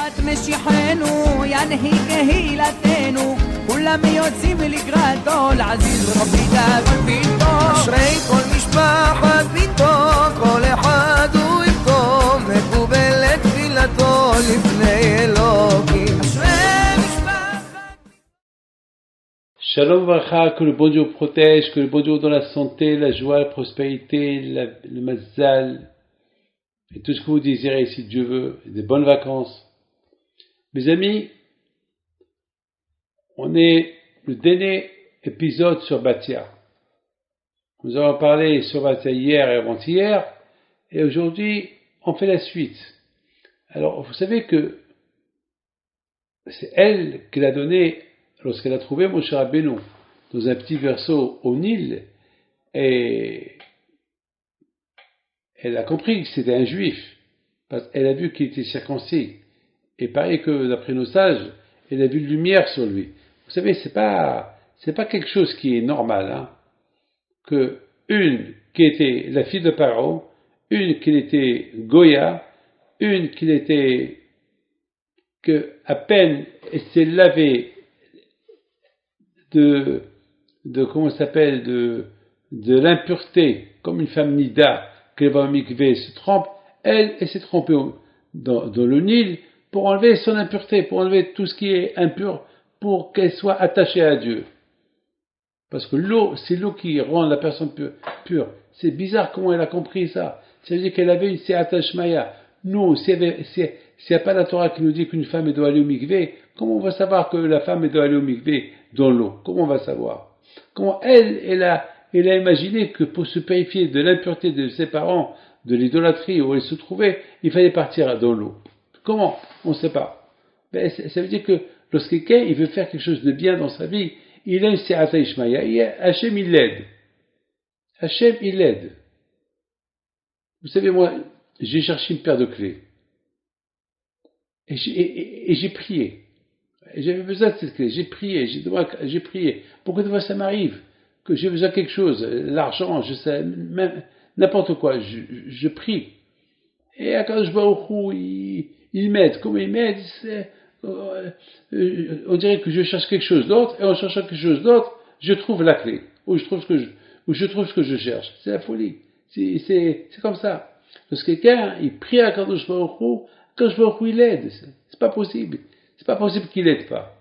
משיחנו ינהי קהילתנו כולם יוצאים לקראתו לעזיז רבי דאגון ביתו אשרי כל משפחת ביתו כל אחד הוא איתו מקובלת תפילתו לפני אלוקים אשרי משפחת Shalom Vracha, que le bon Dieu vous protège, que le bon Dieu vous donne la santé, la joie, la prospérité, le mazal, et tout ce que vous désirez si Dieu veut, et des bonnes vacances. Mes amis, on est le dernier épisode sur Batia. Nous avons parlé sur Batia hier et avant-hier, et aujourd'hui, on fait la suite. Alors, vous savez que c'est elle qui l'a donné lorsqu'elle a trouvé Moshe Rabbeinu dans un petit verso au Nil, et elle a compris que c'était un juif, parce qu'elle a vu qu'il était circoncis. Et pareil que d'après nos sages, elle a vu de lumière sur lui. Vous savez, c'est pas quelque chose qui est normal, hein, que une qui était la fille de Paro, une qui était Goya, une qui était que à peine elle s'est lavée de comment ça s'appelle de l'impureté, comme une femme nida, qu'elle va au mikvé se trempe, elle s'est trompée dans le Nil pour enlever son impureté, pour enlever tout ce qui est impur, pour qu'elle soit attachée à Dieu. Parce que l'eau, c'est l'eau qui rend la personne pure. C'est bizarre comment elle a compris ça. Ça veut dire qu'elle avait une Seata Shmaya. Nous, s'il n'y a pas la Torah qui nous dit qu'une femme doit aller au mikvé, comment on va savoir que la femme doit aller au mikvé dans l'eau? Comment on va savoir? Comment elle a imaginé que pour se purifier de l'impureté de ses parents, de l'idolâtrie où elle se trouvait, il fallait partir dans l'eau. Comment? On ne sait pas. Mais ça veut dire que lorsque quelqu'un il veut faire quelque chose de bien dans sa vie, il a une Seata Ishmaïa, Hachem il l'aide. Hachem il l'aide. Vous savez, moi, j'ai cherché une paire de clés. Et j'ai prié. Et j'avais besoin de cette clé. J'ai prié, j'ai prié. Beaucoup de fois ça m'arrive que j'ai besoin de quelque chose, l'argent, je sais, même n'importe quoi, je prie. Et quand je vois au cou, il m'aide. Comment il m'aide, on dirait que je cherche quelque chose d'autre, et en cherchant quelque chose d'autre, je trouve la clé, ou je trouve ce que je cherche. C'est la folie. C'est comme ça. Parce que quelqu'un, il prie à Kadosh Baruch Hu, quand je vois où il aide. C'est pas possible. C'est pas possible qu'il aide pas.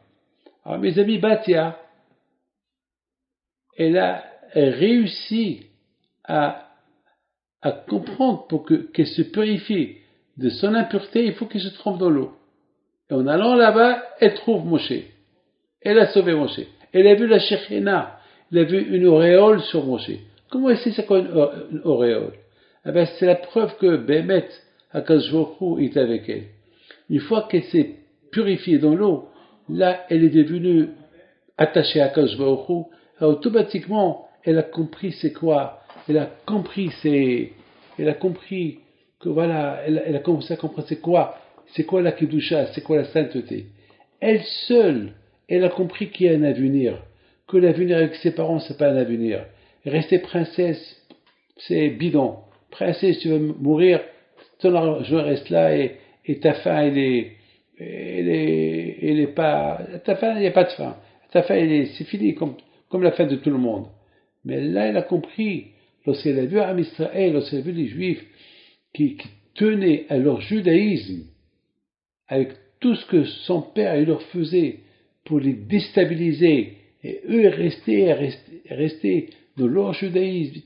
Alors, mes amis, Batia, elle a réussi à comprendre qu'elle se purifie de son impureté, il faut qu'elle se trempe dans l'eau. Et en allant là-bas, elle trouve Moshe. Elle a sauvé Moshe. Elle a vu la Shekhina. Elle a vu une auréole sur Moshe. Comment elle sait c'est quoi une auréole? Eh ben, c'est la preuve que Bémet, Akadosh Baruch Hu, est avec elle. Une fois qu'elle s'est purifiée dans l'eau, là, elle est devenue attachée à Akadosh Baruch Hu. Alors, automatiquement, elle a compris c'est quoi. Elle a compris que voilà, elle a commencé à comprendre c'est quoi la Kedusha, c'est quoi la sainteté. Elle seule, elle a compris qu'il y a un avenir, que l'avenir avec ses parents, c'est pas un avenir. Rester princesse, c'est bidon. Princesse, tu vas mourir, ton argent reste là et ta faim, elle est pas, ta faim, il n'y a pas de faim. Ta faim, c'est fini, comme la fin de tout le monde. Mais là, elle a compris, lorsqu'elle a vu Am Israël, lorsqu'elle a vu les Juifs qui tenaient à leur judaïsme, avec tout ce que son père il leur faisait pour les déstabiliser, et eux rester dans leur judaïsme,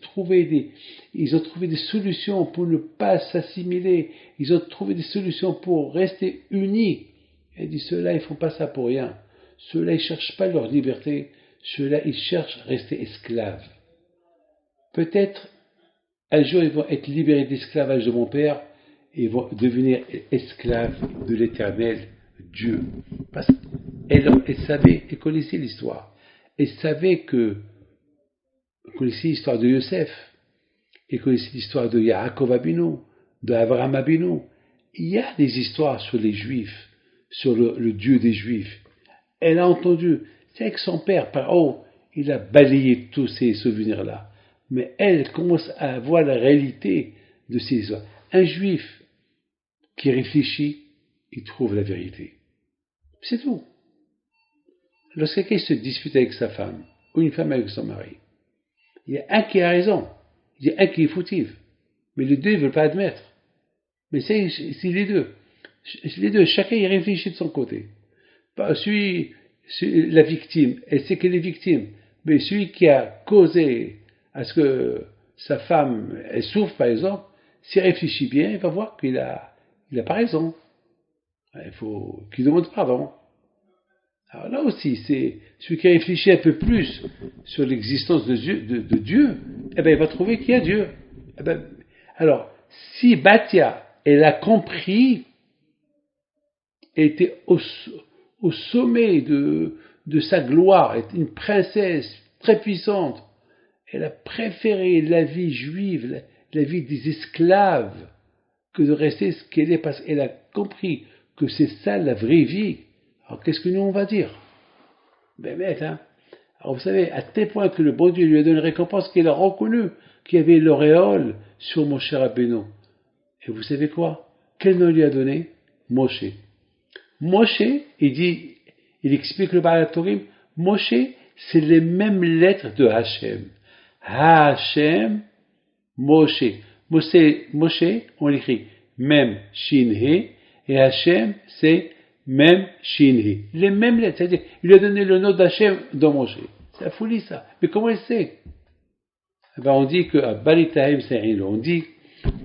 ils ont trouvé des solutions pour ne pas s'assimiler, ils ont trouvé des solutions pour rester unis. Elle dit, ceux-là, ils font pas ça pour rien. Ceux-là, ils cherchent pas leur liberté. Ceux-là, ils cherchent à rester esclaves. Peut-être, un jour, ils vont être libérés d'esclavage de mon père, et ils vont devenir esclaves de l'éternel Dieu. Parce qu'elle savait, elle connaissait l'histoire. Elle savait elle connaissait l'histoire de Yosef, elle connaissait l'histoire de Yaakov Abinu, de Avraham Abinu. Il y a des histoires sur les Juifs, sur le Dieu des Juifs. Elle a entendu, c'est avec son père, il a balayé tous ces souvenirs-là. Mais elle commence à voir la réalité de ces histoires. Un Juif qui réfléchit, il trouve la vérité. C'est tout. Lorsque quelqu'un se dispute avec sa femme, ou une femme avec son mari, il y a un qui a raison, il y a un qui est fautif, mais les deux ne veulent pas admettre. Mais c'est les deux. Les deux, chacun y réfléchit de son côté. La victime, elle sait qu'elle est victime, mais celui qui a causé à ce que sa femme elle souffre, par exemple, s'il réfléchit bien, il va voir qu'il n'a pas raison. Il faut qu'il demande pardon. Alors là aussi, c'est celui qui réfléchit un peu plus sur l'existence de Dieu, eh ben, il va trouver qu'il y a Dieu. Eh ben, alors, si Batia, elle a compris, elle était au sommet de sa gloire, elle était une princesse très puissante, elle a préféré la vie juive, la vie des esclaves, que de rester ce qu'elle est, parce qu'elle a compris que c'est ça la vraie vie. Alors qu'est-ce que nous on va dire? Ben bête, hein. Alors vous savez, à tel point que le bon Dieu lui a donné une récompense qu'il a reconnu qu'il y avait l'auréole sur Moshe Rabbeinu. Et vous savez quoi? Quel nom il lui a donné? Moshe. Moshe, il explique le Baal HaTurim, Moshe, c'est les mêmes lettres de Hachem. Hachem, Moshe. Moshe, on l'écrit Mem Shin He, et Hachem, c'est Mem Shin He. Les mêmes lettres, c'est-à-dire, il lui a donné le nom d'Hachem dans Moshe. C'est la folie, ça. Mais comment il sait? Eh ben, on dit que à Balitahem Se'ilo, on dit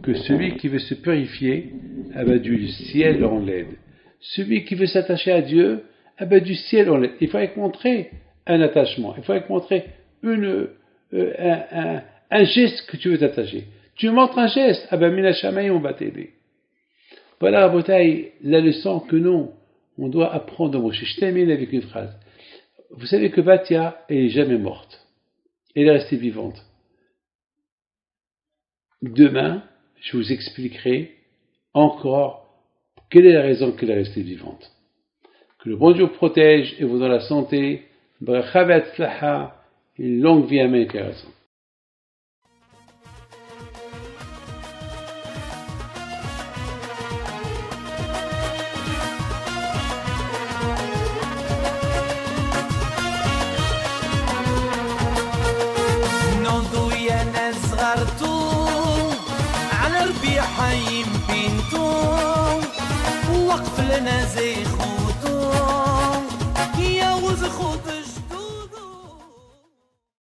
que celui qui veut se purifier, eh ben, du ciel on l'aide. Celui qui veut s'attacher à Dieu, eh ben, du ciel on l'aide. Il faut montrer un attachement. Il faut montrer un geste que tu veux t'attacher. Tu montres un geste, ah ben Mina Shamaï, on va t'aider. Voilà, Rabotaï, la leçon que nous, on doit apprendre de Moshe. Je termine avec une phrase. Vous savez que Batia est jamais morte. Elle est restée vivante. Demain, je vous expliquerai encore quelle est la raison qu'elle est restée vivante. Que le bon Dieu protège et vous donne la santé, bracha v'atzlacha, une longue vie à main intéressante. على ربيع حيم بنتو وقف لنا زي خو